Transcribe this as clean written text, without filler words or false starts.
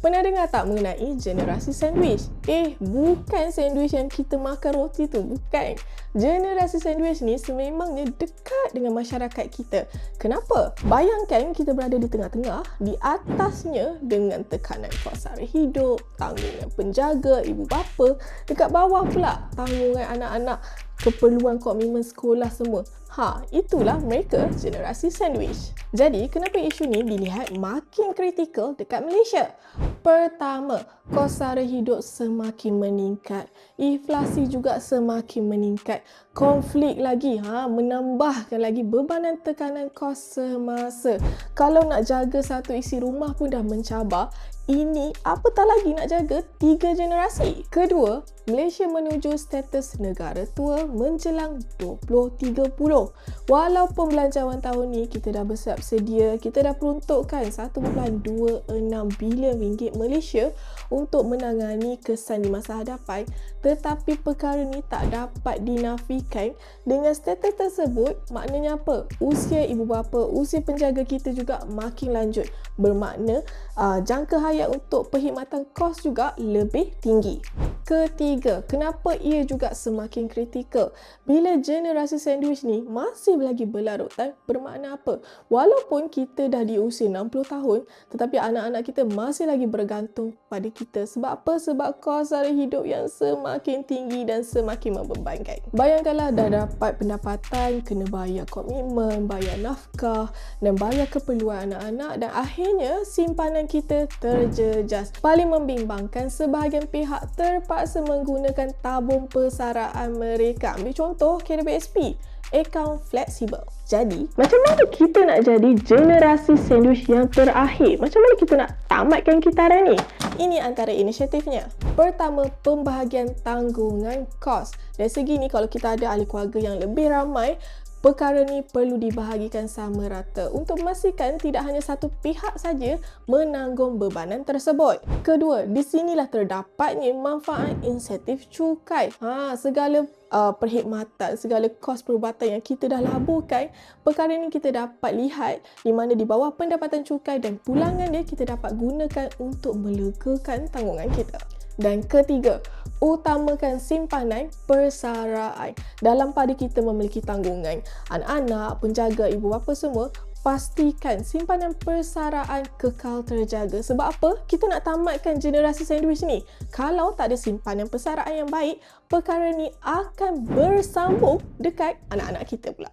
Pernah dengar tak mengenai generasi sandwich? Bukan sandwich yang kita makan roti tu, bukan. Generasi sandwich ni sememangnya dekat dengan masyarakat kita. Kenapa? Bayangkan kita berada di tengah-tengah, di atasnya dengan tekanan kos sara hidup, tanggungan penjaga, ibu bapa, dekat bawah pula tanggungan anak-anak, keperluan komitmen sekolah semua. Itulah mereka generasi sandwich. Jadi, kenapa isu ni dilihat makin kritikal dekat Malaysia? Pertama, kos sara hidup semakin meningkat. Inflasi juga semakin meningkat. Konflik lagi, menambahkan lagi bebanan tekanan kos semasa. Kalau nak jaga satu isi rumah pun dah mencabar, ini apatah lagi nak jaga 3 generasi. Kedua, Malaysia menuju status negara tua menjelang 2030. Walaupun belanjawan tahun ni kita dah bersiap sedia, kita dah peruntukkan 1.26 bilion ringgit Malaysia untuk menangani kesan di masa hadapan, tetapi perkara ni tak dapat dinafikan. Dengan status tersebut, maknanya apa? Usia ibu bapa, usia penjaga kita juga makin lanjut. Bermakna jangka hayat untuk perkhidmatan kos juga lebih tinggi. Ketiga, kenapa ia juga semakin kritikal? Bila generasi sandwich ni masih lagi berlarutan, bermakna apa? Walaupun kita dah di usia 60 tahun, tetapi anak-anak kita masih lagi bergantung pada kita. Sebab apa? Sebab kos sara hidup yang semakin tinggi dan semakin membebankan. Bayangkanlah dah dapat pendapatan, kena bayar komitmen, bayar nafkah dan bayar keperluan anak-anak, dan akhirnya simpanan kita terjejas. Paling membimbangkan, sebahagian pihak terpaksa menggunakan tabung persaraan mereka. Ambil contoh KWSP, akaun fleksibel. Jadi, macam mana kita nak jadi generasi sandwich yang terakhir? Macam mana kita nak tamatkan kitaran ni? Ini antara inisiatifnya. Pertama, pembahagian tanggungan kos. Dari segi ni, kalau kita ada ahli keluarga yang lebih ramai, perkara ni perlu dibahagikan sama rata untuk memastikan tidak hanya satu pihak saja menanggung bebanan tersebut. Kedua, di sinilah terdapatnya manfaat insentif cukai. Segala perkhidmatan, segala kos perubatan yang kita dah laburkan, perkara ni kita dapat lihat di mana di bawah pendapatan cukai dan pulangan dia kita dapat gunakan untuk melegakan tanggungan kita. Dan ketiga, utamakan simpanan persaraan. Dalam pada kita memiliki tanggungan anak-anak, penjaga, ibu bapa semua, pastikan simpanan persaraan kekal terjaga. Sebab apa? Kita nak tamatkan generasi sandwich ni. Kalau tak ada simpanan persaraan yang baik, perkara ni akan bersambung dekat anak-anak kita pula.